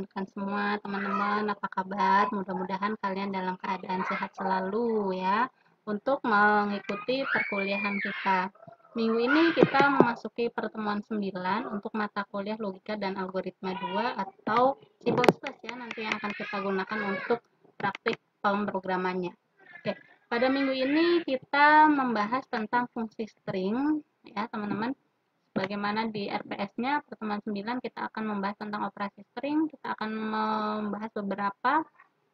rekan-rekan semua, teman-teman, apa kabar? Mudah-mudahan kalian dalam keadaan sehat selalu ya, untuk mengikuti perkuliahan kita. Minggu ini kita memasuki pertemuan 9 untuk mata kuliah logika dan algoritma 2 atau C++ ya, nanti yang akan kita gunakan untuk praktik pemrogramannya. Oke, pada minggu ini kita membahas tentang fungsi string ya, teman-teman. Bagaimana di RPS-nya pertemuan 9 kita akan membahas tentang operasi string, kita akan membahas beberapa,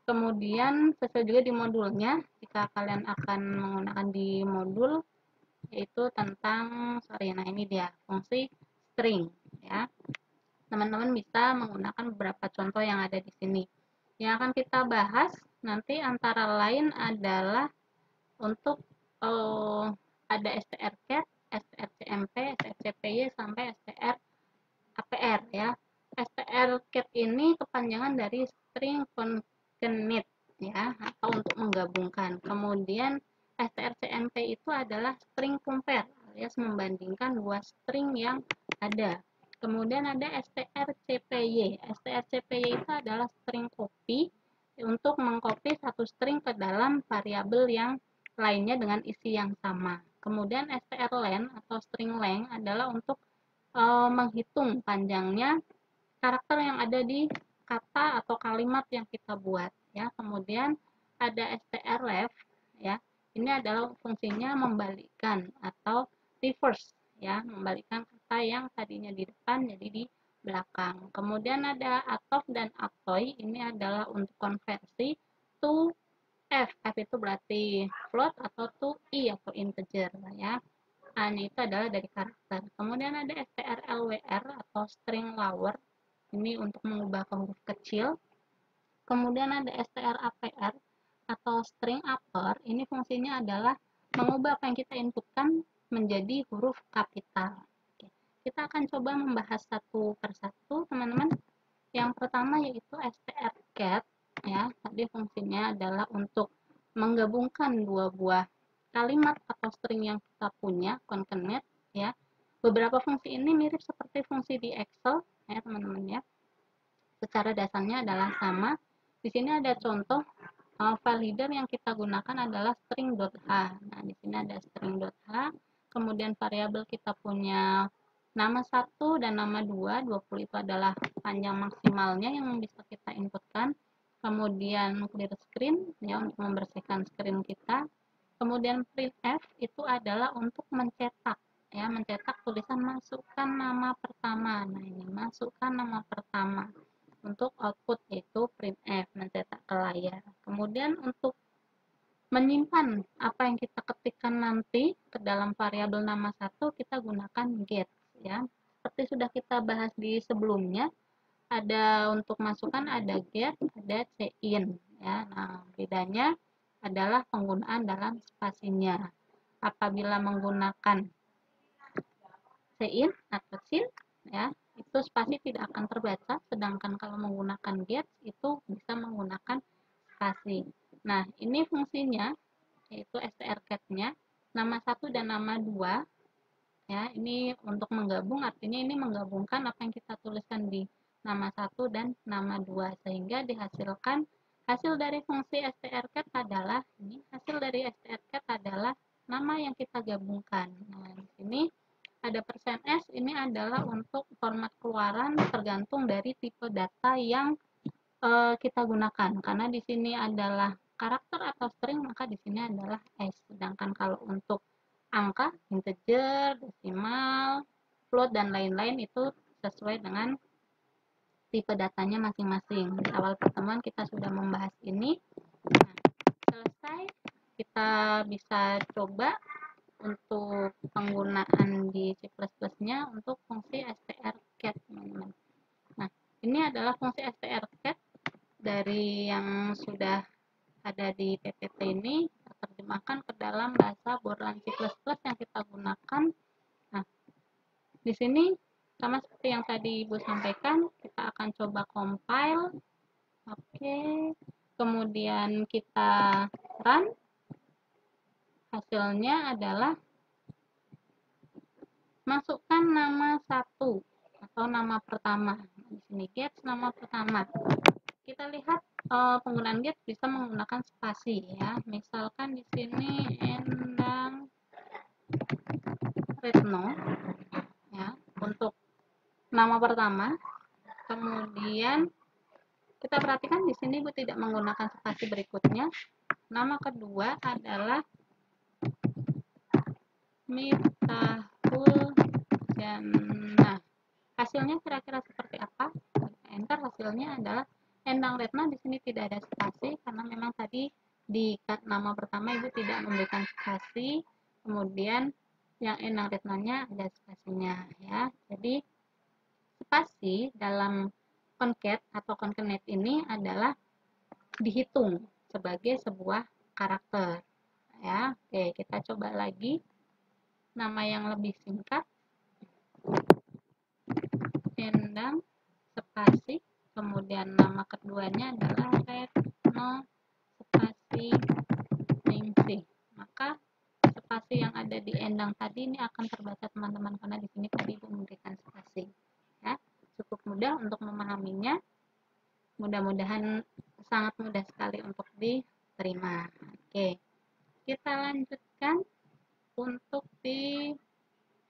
kemudian sesuai juga di modulnya, jika kalian akan menggunakan di modul, yaitu tentang, nah ini dia, fungsi string, ya. Teman-teman bisa menggunakan beberapa contoh yang ada di sini. Yang akan kita bahas nanti antara lain adalah untuk ada strcat, strcmp, strcpy, sampai strapr ya. Strcat ini kepanjangan dari string concatenate ya, atau untuk menggabungkan. Kemudian strcmp itu adalah string compare alias membandingkan dua string yang ada. Kemudian ada strcpy. Strcpy itu adalah string copy untuk mengcopy satu string ke dalam variabel yang lainnya dengan isi yang sama. Kemudian strlen atau string length adalah untuk menghitung panjangnya karakter yang ada di kata atau kalimat yang kita buat ya. Kemudian ada strleft ya. Ini adalah fungsinya membalikkan atau reverse ya, membalikkan kata yang tadinya di depan jadi di belakang. Kemudian ada atof dan atoy, ini adalah untuk konversi to F itu berarti float atau to I atau integer ya. A-nya itu adalah dari karakter. Kemudian ada strlwr atau string lower. Ini untuk mengubah ke huruf kecil. Kemudian ada strapr atau string upper. Ini fungsinya adalah mengubah apa yang kita inputkan menjadi huruf kapital. Oke. Kita akan coba membahas satu persatu, teman-teman. Yang pertama yaitu strcat ya. Tadi fungsinya adalah untuk menggabungkan dua buah kalimat atau string yang kita punya, concatenate ya. Beberapa fungsi ini mirip seperti fungsi di Excel ya, teman-teman ya. Secara dasarnya adalah sama. Di sini ada contoh file header yang kita gunakan adalah string.h. Nah, di sini ada string.h. Kemudian variabel kita punya nama 1 dan nama 2. 20 itu adalah panjang maksimalnya yang bisa kita inputkan. Kemudian clear screen ya, untuk membersihkan screen kita. Kemudian printf itu adalah untuk mencetak ya, mencetak tulisan masukkan nama pertama. Nah, ini masukkan nama pertama. Untuk output yaitu printf, mencetak ke layar. Kemudian untuk menyimpan apa yang kita ketikkan nanti ke dalam variabel nama 1, kita gunakan get ya. Seperti sudah kita bahas di sebelumnya, ada untuk masukkan ada get, ada cin ya. Nah, bedanya adalah penggunaan dalam spasinya. Apabila menggunakan cin atau cin ya, itu spasi tidak akan terbaca, sedangkan kalau menggunakan get itu bisa menggunakan spasi. Nah, ini fungsinya yaitu strcat-nya nama 1 dan nama 2 ya. Ini untuk menggabung, artinya ini menggabungkan apa yang kita tuliskan di nama 1 dan nama 2 sehingga dihasilkan hasil dari fungsi strcat adalah ini, hasil dari strcat adalah nama yang kita gabungkan. Nah, di sini ada %s, ini adalah untuk format keluaran tergantung dari tipe data yang kita gunakan. Karena di sini adalah karakter atau string, maka di sini adalah s. Sedangkan kalau untuk angka, integer, desimal, float, dan lain-lain itu sesuai dengan tipe datanya masing-masing. Di awal pertemuan kita sudah membahas ini. Nah, selesai, kita bisa coba untuk penggunaan di C++-nya untuk fungsi strcat, teman-teman. Nah, ini adalah fungsi strcat dari yang sudah ada di PPT ini, kita terjemahkan ke dalam bahasa borolan C++ yang kita gunakan. Nah, di sini sama seperti yang tadi Ibu sampaikan, kita akan coba compile. Oke. Kemudian kita run. Hasilnya adalah masukkan nama 1 atau nama pertama. Di sini gets nama pertama. Kita lihat penggunaan gets bisa menggunakan spasi ya. Misalkan di sini Endang Retno ya untuk nama pertama. Kemudian kita perhatikan di sini Ibu tidak menggunakan spasi berikutnya. Nama kedua adalah Miftahul Jannah. Hasilnya kira-kira seperti apa? Enter, hasilnya adalah Endang Retna. Di sini tidak ada spasi karena memang tadi di nama pertama Ibu tidak memberikan spasi. Kemudian yang Endang Retnanya ada spasinya ya. Jadi spasi dalam concat atau concatenate ini adalah dihitung sebagai sebuah karakter ya. Oke, kita coba lagi nama yang lebih singkat. Endang spasi, kemudian nama keduanya adalah Retno spasi Ningsih. Maka spasi yang ada di Endang tadi ini akan terbaca teman-teman karena di sini tadi Ibu memberikan spasi ya. Cukup mudah untuk memahaminya. Mudah-mudahan sangat mudah sekali untuk diterima. Oke, kita lanjutkan untuk di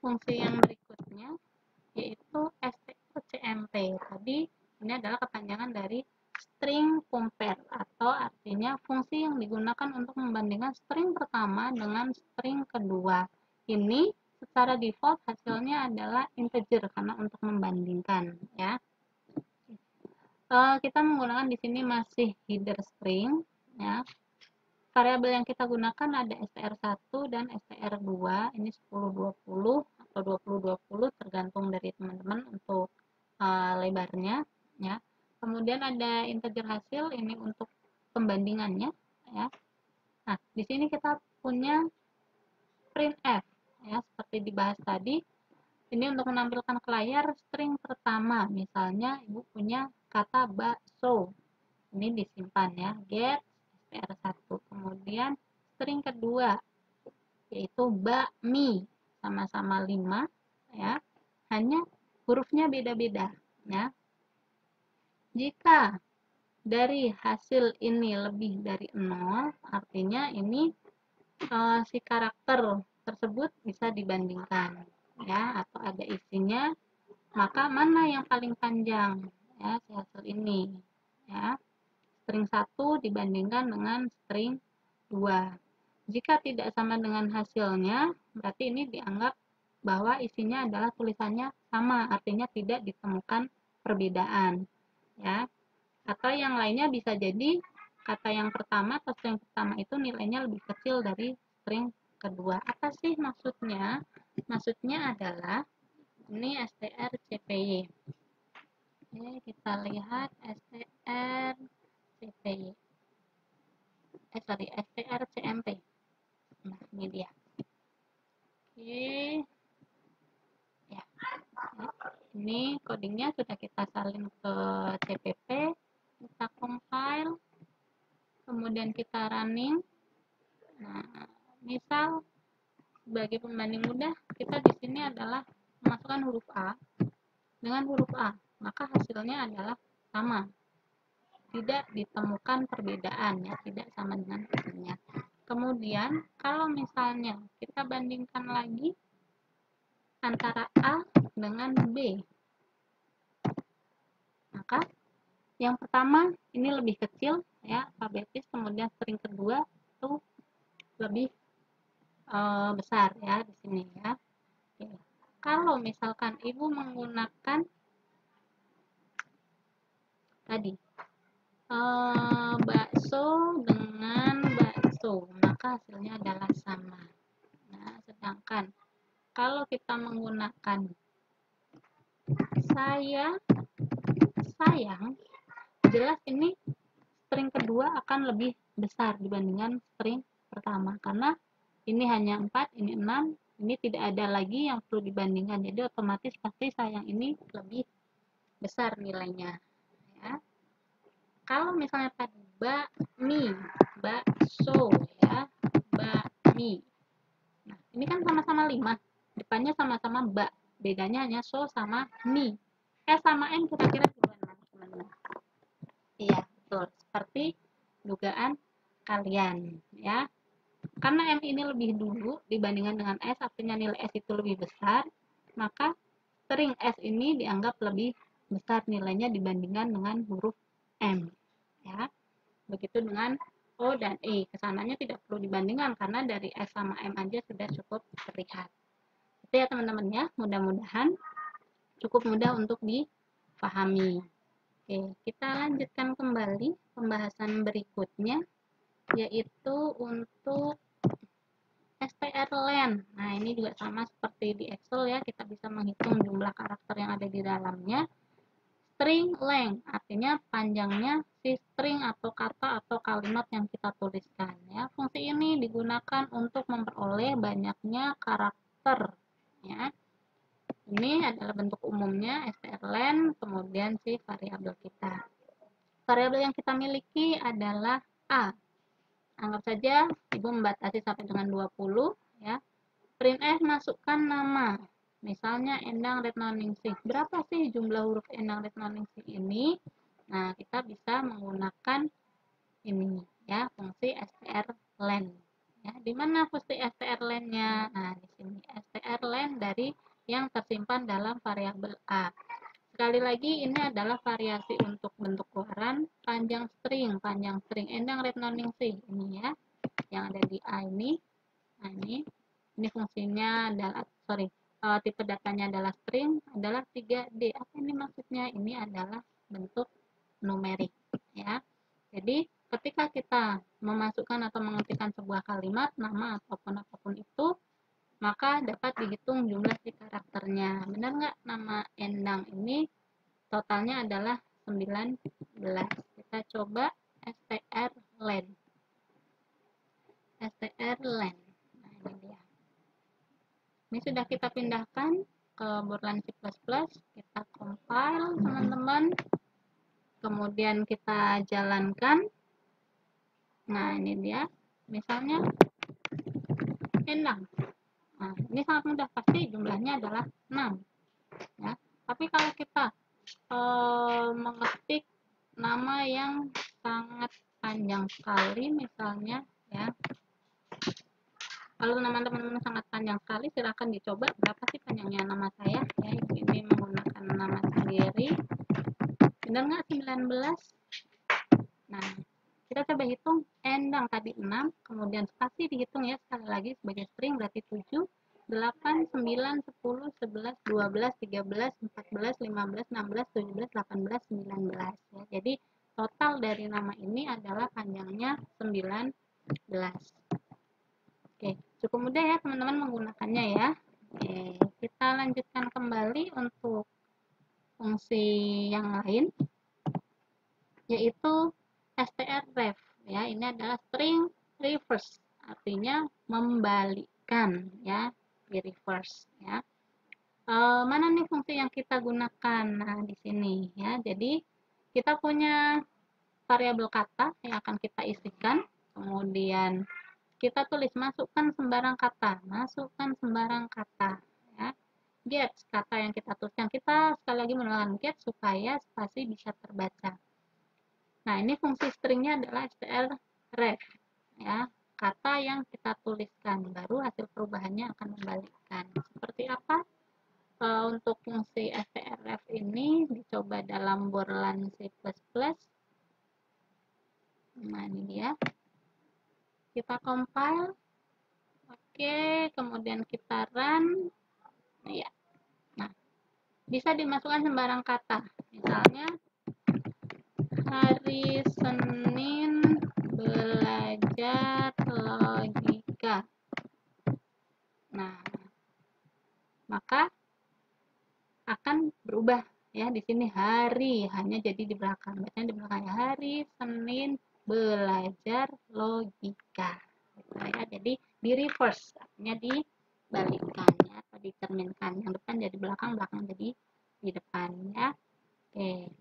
fungsi yang berikutnya, yaitu strcmp. Tadi ini adalah kepanjangan dari string compare, atau artinya fungsi yang digunakan untuk membandingkan string pertama dengan string kedua. Ini secara default hasilnya adalah integer karena untuk membandingkan ya. Kita menggunakan di sini masih header string ya. Variabel yang kita gunakan ada str1 dan str2. Ini 1020 atau 2020 tergantung dari teman-teman untuk lebarnya ya. Kemudian ada integer hasil, ini untuk pembandingannya ya. Nah, di sini kita punya printf ya, seperti dibahas tadi. Ini untuk menampilkan ke layar string pertama. Misalnya Ibu punya kata bakso. Ini disimpan ya, get str1. Kemudian string kedua yaitu bakmi, sama-sama 5 ya. Hanya hurufnya beda-beda ya. Jika dari hasil ini lebih dari 0, artinya ini si karakter tersebut bisa dibandingkan ya, atau ada isinya, maka mana yang paling panjang ya si hasil ini ya. String 1 dibandingkan dengan string 2. Jika tidak sama dengan hasilnya, berarti ini dianggap bahwa isinya adalah tulisannya sama, artinya tidak ditemukan perbedaan ya. Atau yang lainnya bisa jadi kata yang pertama atau string pertama itu nilainya lebih kecil dari string kedua. Apa sih maksudnya? Maksudnya adalah ini strcpy. Oke, kita lihat strcpy. strcmp. Nah, ini dia. Oke. Ya. Ini codingnya sudah kita salin ke CPP. Kita compile. Kemudian kita running. Nah, misal sebagai pembanding mudah, kita di sini adalah memasukkan huruf A dengan huruf A, maka hasilnya adalah sama. Tidak ditemukan perbedaan ya, tidak sama dengan hasilnya. Kemudian kalau misalnya kita bandingkan lagi antara A dengan B, maka yang pertama ini lebih kecil ya, alfabetis, kemudian string kedua itu lebih besar ya di sini ya. Oke. Kalau misalkan Ibu menggunakan tadi bakso dengan bakso, maka hasilnya adalah sama. Nah, sedangkan kalau kita menggunakan saya sayang, jelas ini string kedua akan lebih besar dibandingkan string pertama, karena ini hanya 4, ini 6, ini tidak ada lagi yang perlu dibandingkan, jadi otomatis pasti sayang ini lebih besar nilainya ya. Kalau misalnya tadi bakmi, bakso ya, bakmi. Nah, ini kan sama-sama 5, depannya sama-sama bak, bedanya hanya so sama mi. S sama M kira-kira gimana, teman-teman? Iya, betul. Seperti dugaan kalian, ya. Karena M ini lebih dulu dibandingkan dengan S, artinya nilai S itu lebih besar, maka string S ini dianggap lebih besar nilainya dibandingkan dengan huruf M. Ya. Begitu dengan O dan E. Kesananya tidak perlu dibandingkan karena dari S sama M aja sudah cukup terlihat. Itu ya teman-teman ya, mudah-mudahan cukup mudah untuk dipahami. Oke, kita lanjutkan kembali pembahasan berikutnya, yaitu untuk strlen. Nah, ini juga sama seperti di Excel ya, kita bisa menghitung jumlah karakter yang ada di dalamnya. String length, artinya panjangnya si string atau kata atau kalimat yang kita tuliskan ya. Fungsi ini digunakan untuk memperoleh banyaknya karakter ya. Ini adalah bentuk umumnya strlen, kemudian si variabel kita. Variabel yang kita miliki adalah A. Anggap saja Ibu membatasi sampai dengan 20 ya. Printf masukkan nama. Misalnya Endang Retnoningsih. Berapa sih jumlah huruf Endang Retnoningsih ini? Nah, kita bisa menggunakan ini ya, fungsi strlen. Ya, di mana fungsi strlen-nya? Nah, di sini strlen dari yang tersimpan dalam variabel A. Sekali lagi, ini adalah variasi untuk bentuk keluaran panjang string Endang Retnoningsih ini ya, yang ada di A ini. Nah, ini fungsinya adalah tipe datanya adalah string, adalah 3D. Apa ini maksudnya? Ini adalah bentuk numerik ya. Jadi ketika kita memasukkan atau mengetikkan sebuah kalimat, nama ataupun apapun itu, maka dapat dihitung jumlah si karakternya. Benar nggak? Nama Endang ini totalnya adalah 19. Kita coba strlen. Nah, ini dia. Ini sudah kita pindahkan ke Borland C++, kita compile teman-teman, kemudian kita jalankan. Nah, ini dia, misalnya Endang. Nah, ini sangat mudah, pasti jumlahnya adalah 6 ya. Tapi kalau kita mengetik nama yang sangat panjang sekali misalnya ya, kalau nama teman-teman sangat panjang sekali, silahkan dicoba berapa sih panjangnya nama saya ya. Ini menggunakan nama sendiri, benar nggak 19? Nah, kita coba hitung. Endang tadi 6, kemudian spasi dihitung ya sekali lagi sebagai string, berarti 7, 8, 9, 10, 11, 12, 13, 14, 15, 16, 17, 18, 19 ya. Jadi total dari nama ini adalah panjangnya 19. Oke, cukup mudah ya teman-teman menggunakannya ya. Oke, kita lanjutkan kembali untuk fungsi yang lain, yaitu strref ya. Ini adalah string reverse, artinya membalikkan ya, di reverse ya. Mana nih fungsi yang kita gunakan? Nah, di sini ya. Jadi kita punya variabel kata yang akan kita isikan, kemudian kita tulis masukkan sembarang kata ya. Get kata yang kita tuliskan, kita sekali lagi menggunakan get supaya spasi bisa terbaca. Nah, ini fungsi stringnya adalah strref ya, kata yang kita tuliskan, baru hasil perubahannya akan membalikkan. Seperti apa? Untuk fungsi strref ini dicoba dalam Borland C++. Nah, ini dia. Kita compile. Oke, kemudian kita run. Ya. Nah, bisa dimasukkan sembarang kata. Misalnya hari Senin belajar logika. Nah, maka akan berubah ya. Di sini hari hanya jadi di belakang. Bacanya di belakang, hari Senin belajar logika. Gitu ya. Jadi di reverse, artinya dibalikkan ya, atau dicerminkan. Yang depan jadi belakang, belakang jadi di depan ya. Oke.